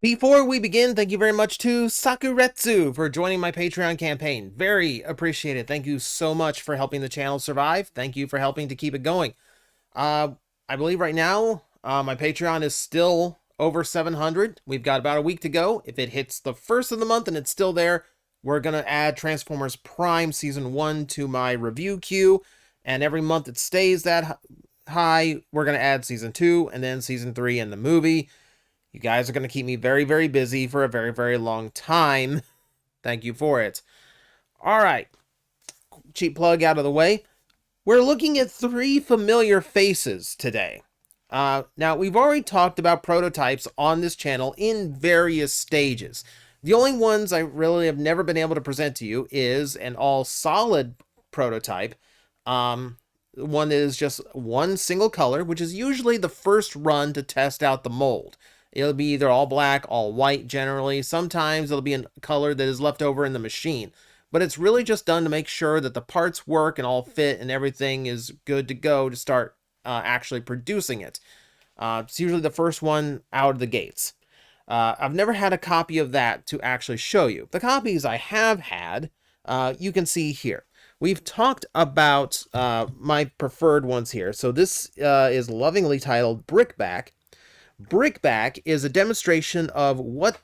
Before we begin, thank you very much to Sakuretsu for joining my Patreon campaign. Very appreciated. Thank you so much for helping the channel survive. Thank you for helping to keep it going. I believe right now, my Patreon is still over 700. We've got about a week to go. If it hits the first of the month and it's still there, we're going to add Transformers Prime Season 1 to my review queue. And every month it stays that high, we're going to add Season 2 and then Season 3 and the movie. You guys are going to keep me very, very busy for a very, very long time. Thank you for it. All right. Cheap plug out of the way. We're looking at 3 familiar faces today. Now, we've already talked about prototypes on this channel in various stages. The only ones I really have never been able to present to you is an all-solid prototype. One that is just one single color, which is usually the first run to test out the mold. It'll be either all black, all white generally. Sometimes it'll be a color that is left over in the machine. But it's really just done to make sure that the parts work and all fit and everything is good to go to start actually producing it. It's usually the first one out of the gates. I've never had a copy of that to actually show you. The copies I have had, you can see here. We've talked about my preferred ones here. So this is lovingly titled Brickback. Brickback is a demonstration of what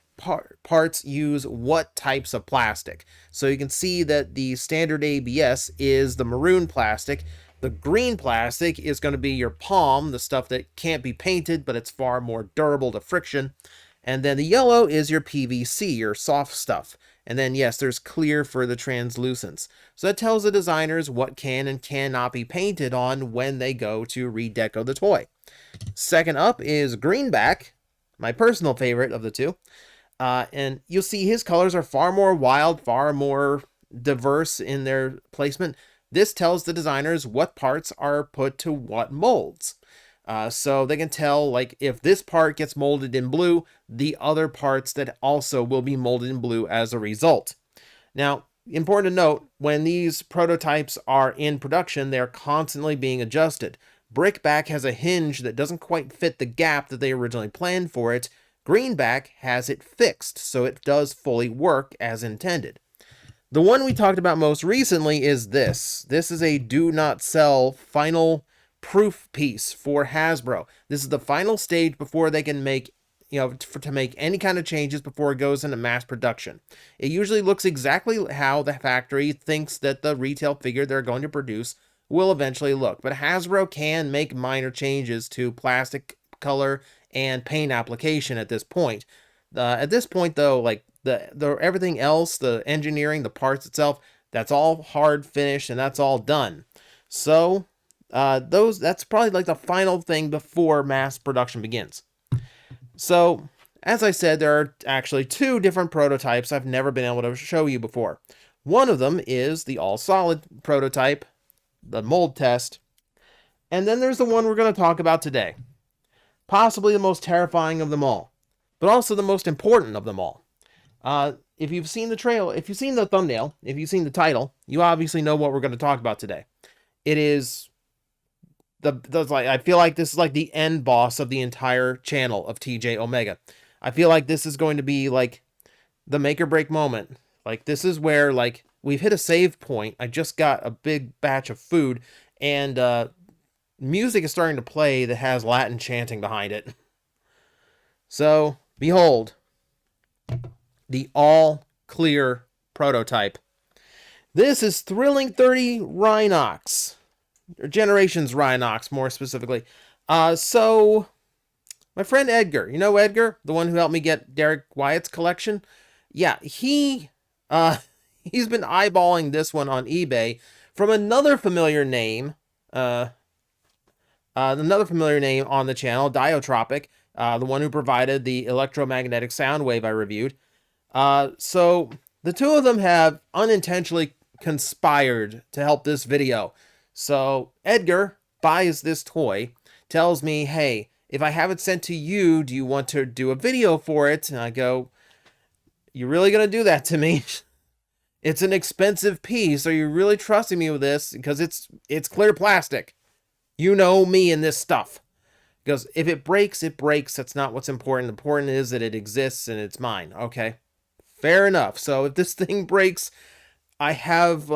parts use what types of plastic. So you can see that the standard ABS is the maroon plastic. The green plastic is going to be your palm, the stuff that can't be painted, but it's far more durable to friction. And then the yellow is your PVC, your soft stuff. And then, yes, there's clear for the translucence. So that tells the designers what can and cannot be painted on when they go to redeco the toy. Second up is Greenback, my personal favorite of the two. And you'll see his colors are far more wild, far more diverse in their placement. This tells the designers what parts are put to what molds. So they can tell, like, if this part gets molded in blue, the other parts that also will be molded in blue as a result. Now, important to note, when these prototypes are in production, they're constantly being adjusted. Brickback has a hinge that doesn't quite fit the gap that they originally planned for it. Greenback has it fixed, so it does fully work as intended. The one we talked about most recently is this. This is a do not sell final proof piece for Hasbro. This is the final stage before they can make, to make any kind of changes before it goes into mass production. It usually looks exactly how the factory thinks that the retail figure they're going to produce will eventually look. But Hasbro can make minor changes to plastic color and paint application at this point. At this point, though, like the everything else, the engineering, the parts itself, that's all hard finished and that's all done. So that's probably like the final thing before mass production begins. So, as I said, there are actually 2 different prototypes I've never been able to show you before. One of them is the all-solid prototype, the mold test, and then there's the one we're going to talk about today. Possibly the most terrifying of them all, but also the most important of them all. If you've seen the trailer, if you've seen the thumbnail, if you've seen the title, you obviously know what we're going to talk about today. It is I feel like this is like the end boss of the entire channel of TJOmega. I feel like this is going to be like the make or break moment. Like this is where like we've hit a save point. I just got a big batch of food and music is starting to play that has Latin chanting behind it. So, behold, the all clear prototype. This is Thrilling 30 Rhinox. Or Generations Rhinox, more specifically. So, my friend Edgar, you know Edgar? The one who helped me get Derek Wyatt's collection? Yeah, he's been eyeballing this one on eBay from another familiar name on the channel, Diotropic, the one who provided the electromagnetic sound wave I reviewed. So, the 2 of them have unintentionally conspired to help this video. So Edgar buys this toy, tells me, hey, if I have it sent to you, do you want to do a video for it? And I go, you really going to do that to me? It's an expensive piece. Are you really trusting me with this? Because it's clear plastic. You know me and this stuff. Because if it breaks, it breaks. That's not what's important. Important is that it exists and it's mine. Okay, fair enough. So if this thing breaks, I have,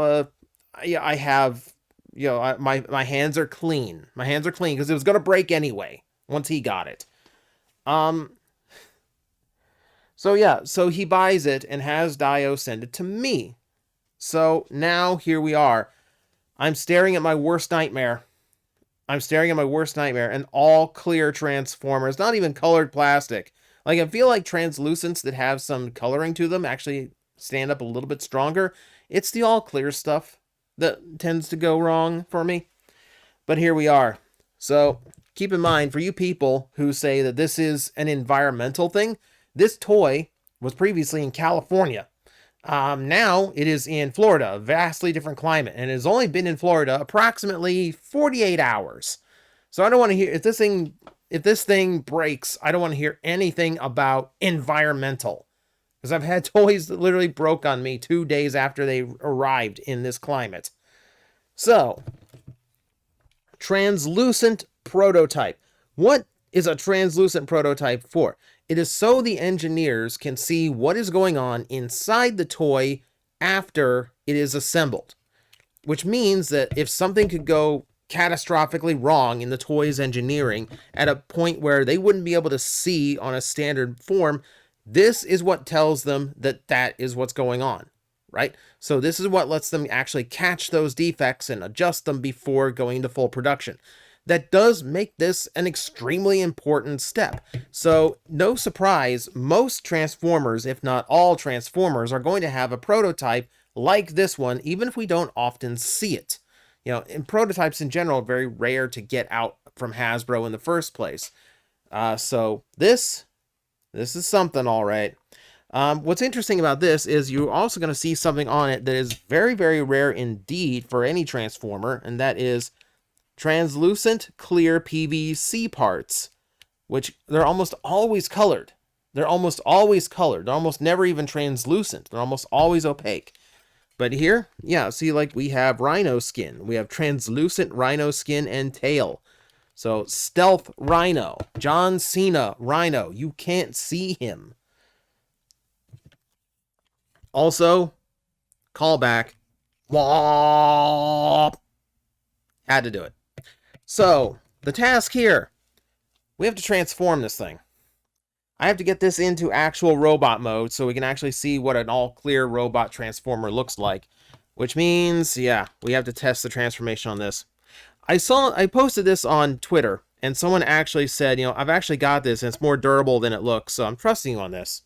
yeah, I have, my hands are clean. My hands are clean because it was gonna break anyway once he got it. Um, so yeah, so he buys it and has Dio send it to me. So now here we are. I'm staring at my worst nightmare. I'm staring at my worst nightmare, an all clear transformer. It's not even colored plastic. Like, I feel like translucents that have some coloring to them actually stand up a little bit stronger. It's the all clear stuff that tends to go wrong for me. But here we are. So keep in mind, for you people who say that this is an environmental thing, this toy was previously in California. Now it is in Florida, a vastly different climate, and it has only been in Florida approximately 48 hours. So I don't want to hear if this thing breaks, I don't want to hear anything about environmental. Because I've had toys that literally broke on me 2 days after they arrived in this climate. So, translucent prototype. What is a translucent prototype for? It is so the engineers can see what is going on inside the toy after it is assembled. Which means that if something could go catastrophically wrong in the toy's engineering at a point where they wouldn't be able to see on a standard form, this is what tells them that that is what's going on, right? So this is what lets them actually catch those defects and adjust them before going to full production. That does make this an extremely important step. So no surprise, most Transformers, if not all Transformers, are going to have a prototype like this one, even if we don't often see it. And prototypes in general are very rare to get out from Hasbro in the first place. So this is something, all right. What's interesting about this is you're also going to see something on it that is very, very rare indeed for any Transformer, and that is translucent clear PVC parts, which they're almost always colored. They're almost always colored. They're almost never even translucent. They're almost always opaque. But here, yeah, see, like, we have rhino skin. We have translucent rhino skin and tail. So, Stealth Rhino. John Cena Rhino. You can't see him. Also, callback. Womp. Had to do it. So, the task here. We have to transform this thing. I have to get this into actual robot mode so we can actually see what an all-clear robot transformer looks like. Which means, yeah, we have to test the transformation on this. I posted this on Twitter, and someone actually said, I've actually got this, and it's more durable than it looks, so I'm trusting you on this.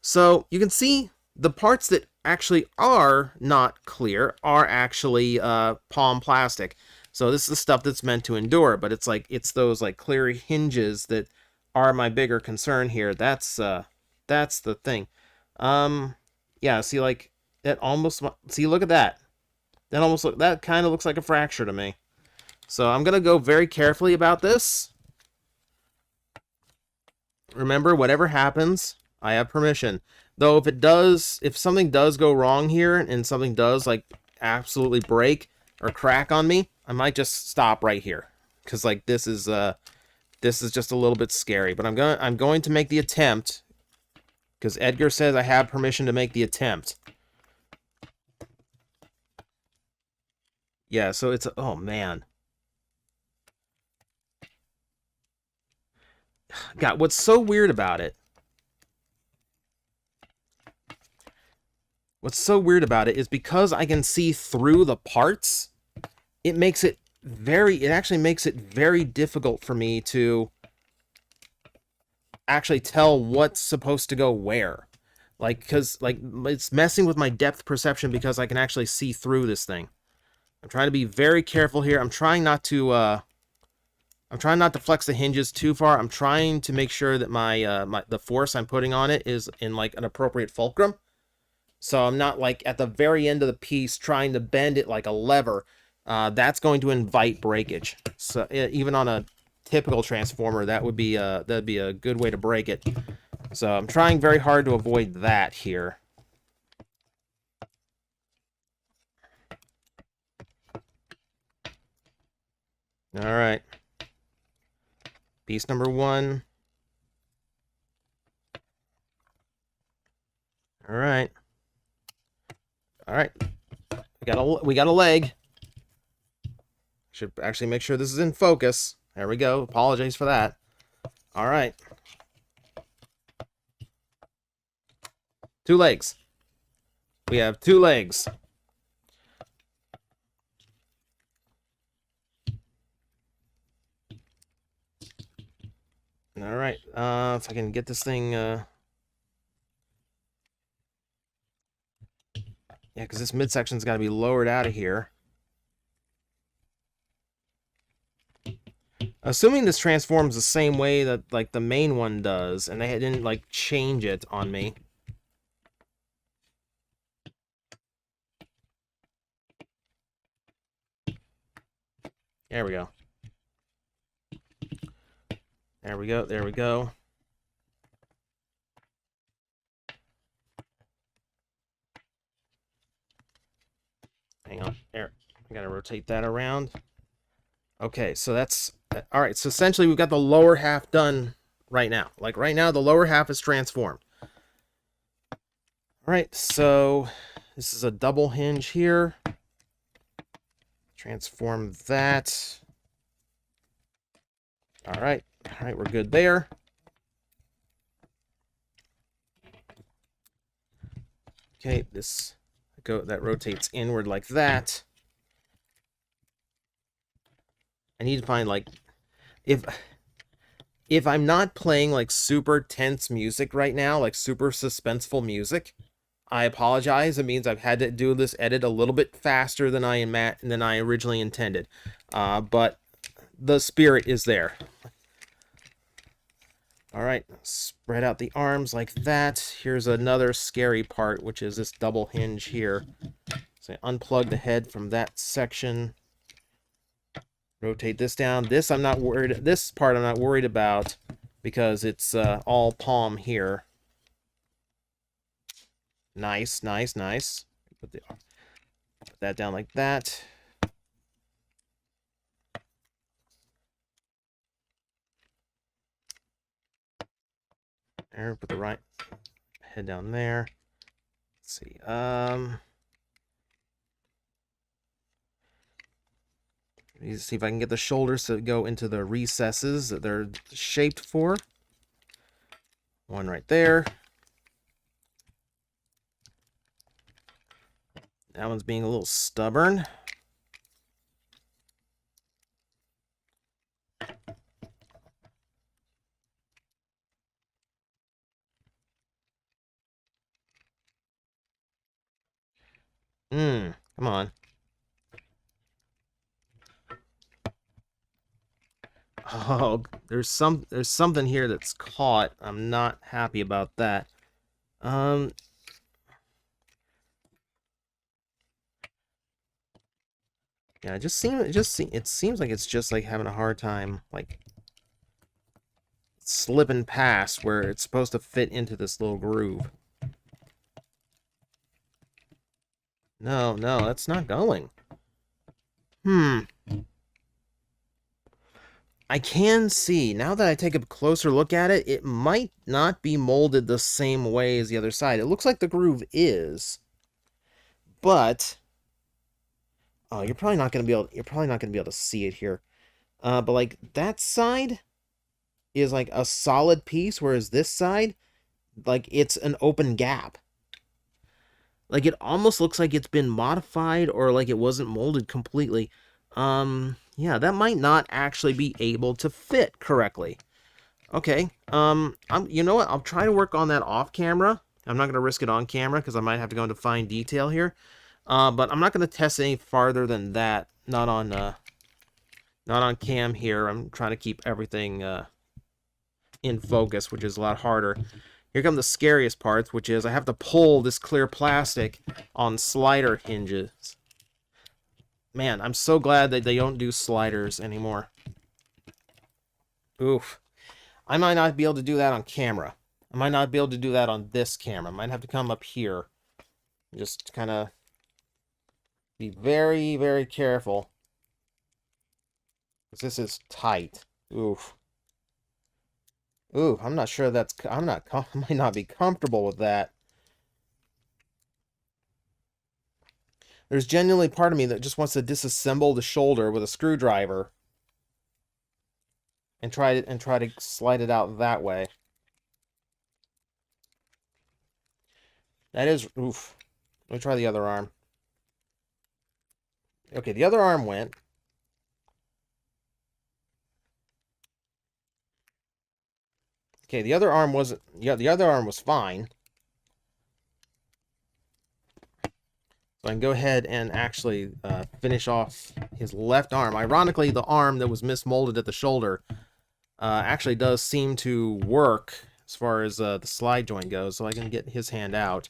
So, you can see the parts that actually are not clear are actually palm plastic. So this is the stuff that's meant to endure, but it's those like clear hinges that are my bigger concern here. That's the thing. Yeah, see, like, that almost, see, look at that. That kind of looks like a fracture to me. So I'm gonna go very carefully about this. Remember, whatever happens, I have permission. Though if something does go wrong here and something does like absolutely break or crack on me, I might just stop right here, because like this is just a little bit scary. But I'm going to make the attempt, because Edgar says I have permission to make the attempt. Yeah, so it's oh man. God, what's so weird about it? What's so weird about it is because I can see through the parts, it actually makes it very difficult for me to actually tell what's supposed to go where. Like, because like it's messing with my depth perception because I can actually see through this thing. I'm trying to be very careful here. I'm trying not to flex the hinges too far. I'm trying to make sure that the force I'm putting on it is in like an appropriate fulcrum. So I'm not like at the very end of the piece trying to bend it like a lever. That's going to invite breakage. So even on a typical transformer, that'd be a good way to break it. So I'm trying very hard to avoid that here. All right. Piece number 1. All right. All right. We got a leg. Should actually make sure this is in focus. There we go. Apologize for that. All right. 2 legs. We have 2 legs. All right. If I can get this thing. Yeah, because this midsection's got to be lowered out of here. Assuming this transforms the same way that like the main one does, and they didn't like change it on me. There we go. There we go. There we go. Hang on. There. I gotta rotate that around. Okay, so that's all right. So essentially, we've got the lower half done right now. Like right now, the lower half is transformed. All right, so this is a double hinge here. Transform that. All right, we're good there. Okay, that rotates inward like that. I need to find like if I'm not playing like super tense music right now, like super suspenseful music, I apologize. It means I've had to do this edit a little bit faster than I originally intended. But the spirit is there. All right, spread out the arms like that. Here's another scary part, which is this double hinge here. So I unplug the head from that section. Rotate this down. This I'm not worried. This part I'm not worried about because it's all palm here. Nice, nice, nice. Put that down like that. There, put the right head down there. Let's see. Need to see if I can get the shoulders to go into the recesses that they're shaped for. One right there. That one's being a little stubborn. Come on. Oh, there's something here that's caught. I'm not happy about that. Yeah, it seems like it's just like having a hard time like slipping past where it's supposed to fit into this little groove. No, that's not going. I can see, now that I take a closer look at it, it might not be molded the same way as the other side. It looks like the groove is, but oh, you're probably not gonna be able to see it here. But like that side is like a solid piece, whereas this side, like it's an open gap. Like it almost looks like it's been modified or like it wasn't molded completely. Yeah, that might not actually be able to fit correctly. Okay, you know what? I'll try to work on that off camera. I'm not going to risk it on camera because I might have to go into fine detail here. But I'm not going to test any farther than that. Not on cam here. I'm trying to keep everything in focus, which is a lot harder. Here come the scariest parts, which is I have to pull this clear plastic on slider hinges. Man, I'm so glad that they don't do sliders anymore. Oof. I might not be able to do that on camera. I might not be able to do that on this camera. I might have to come up here. Just kind of be very, very careful. Because this is tight. Oof. Ooh, I'm not sure that's... I might not be comfortable with that. There's genuinely part of me that just wants to disassemble the shoulder with a screwdriver and try to slide it out that way. That is... Oof. Let me try the other arm. Okay, the other arm went. Okay, the other arm wasn't... Yeah, the other arm was fine. So I can go ahead and actually finish off his left arm. Ironically, the arm that was mismolded at the shoulder actually does seem to work as far as the slide joint goes, so I can get his hand out.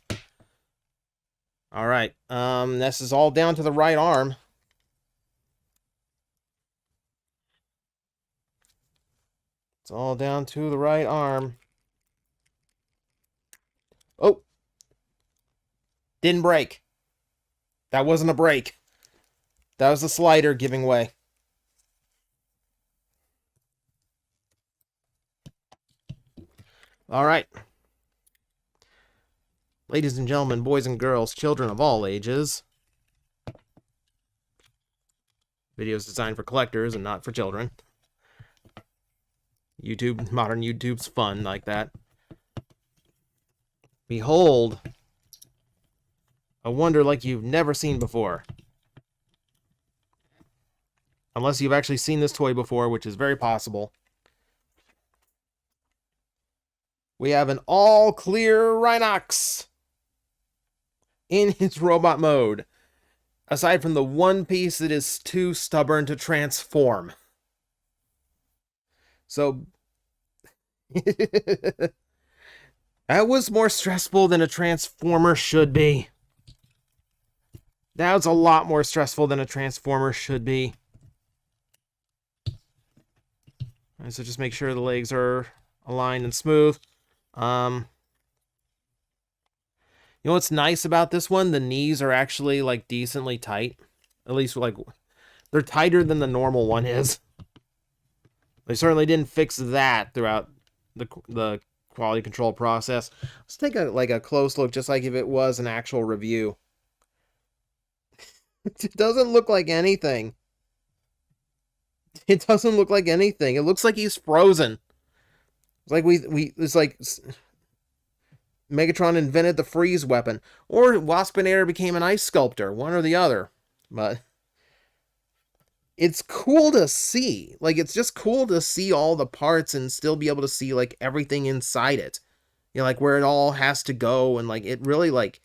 All right, this is all down to the right arm. It's all down to the right arm. Oh! Didn't break. That wasn't a break. That was the slider giving way. All right. Ladies and gentlemen, boys and girls, children of all ages. Videos designed for collectors and not for children. YouTube, modern YouTube's fun like that. Behold, a wonder like you've never seen before. Unless you've actually seen this toy before, which is very possible. We have an all-clear Rhinox in his robot mode. Aside from the one piece that is too stubborn to transform. So, that was more stressful than a transformer should be. That was a lot more stressful than a transformer should be. All right, so just make sure the legs are aligned and smooth. You know what's nice about this one? The knees are actually like decently tight. At least like they're tighter than the normal one is. They certainly didn't fix that throughout the quality control process. Let's take a close look, just like if it was an actual review. It doesn't look like anything. It doesn't look like anything. It looks like he's frozen. It's like it's like Megatron invented the freeze weapon, or Waspinator became an ice sculptor, one or the other. But it's cool to see. Like, it's just cool to see all the parts and still be able to see, like, everything inside it. You know, like, where it all has to go, and, like, it really, like,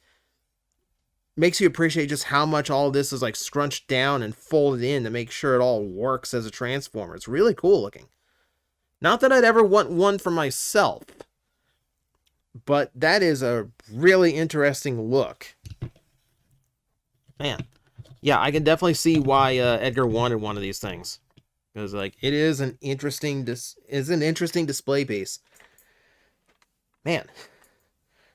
makes you appreciate just how much all this is, like, scrunched down and folded in to make sure it all works as a Transformer. It's really cool looking. Not that I'd ever want one for myself, but that is a really interesting look. Man. Yeah, I can definitely see why Edgar wanted one of these things, because like it is an interesting display piece. Man.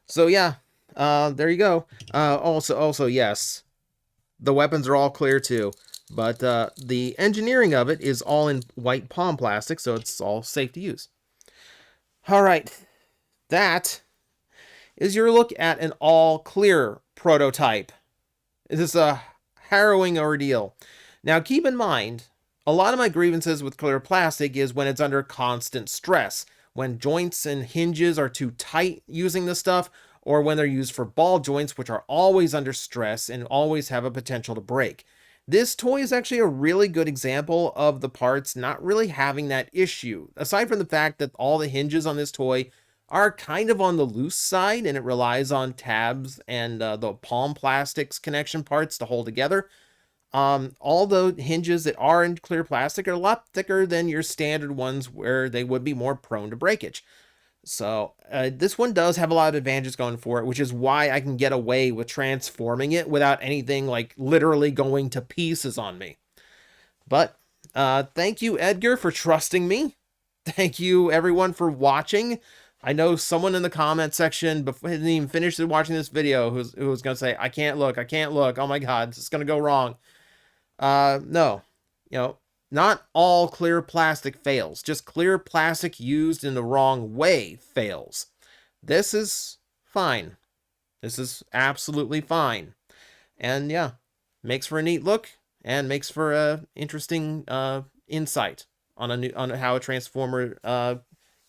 So yeah, there you go. Also yes, the weapons are all clear too, but the engineering of it is all in white palm plastic, so it's all safe to use. All right, that is your look at an all clear prototype. This is a harrowing ordeal. Now keep in mind, a lot of my grievances with clear plastic is when it's under constant stress, when joints and hinges are too tight using the stuff, or when they're used for ball joints, which are always under stress and always have a potential to break. This toy is actually a really good example of the parts not really having that issue, aside from the fact that all the hinges on this toy are kind of on the loose side, and it relies on tabs and the palm plastics connection parts to hold together. All the hinges that are in clear plastic are a lot thicker than your standard ones, where they would be more prone to breakage. So this one does have a lot of advantages going for it, which is why I can get away with transforming it without anything like literally going to pieces on me. But thank you, Edgar, for trusting me. Thank you, everyone, for watching. I know someone in the comment section before didn't even finish watching this video who was going to say, I can't look. Oh my God, this is going to go wrong. No, you know, Not all clear plastic fails, just clear plastic used in the wrong way fails. This is fine. This is absolutely fine. And yeah, makes for a neat look and makes for a interesting insight on how a transformer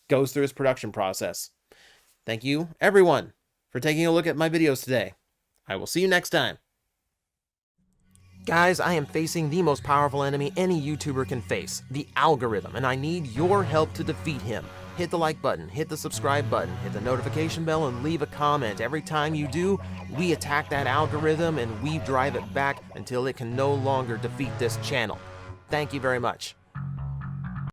goes through its production process. Thank you, everyone, for taking a look at my videos today. I will see you next time. Guys, I am facing the most powerful enemy any YouTuber can face, the algorithm, and I need your help to defeat him. Hit the like button, hit the subscribe button, hit the notification bell, and leave a comment. Every time you do, we attack that algorithm and we drive it back until it can no longer defeat this channel. Thank you very much.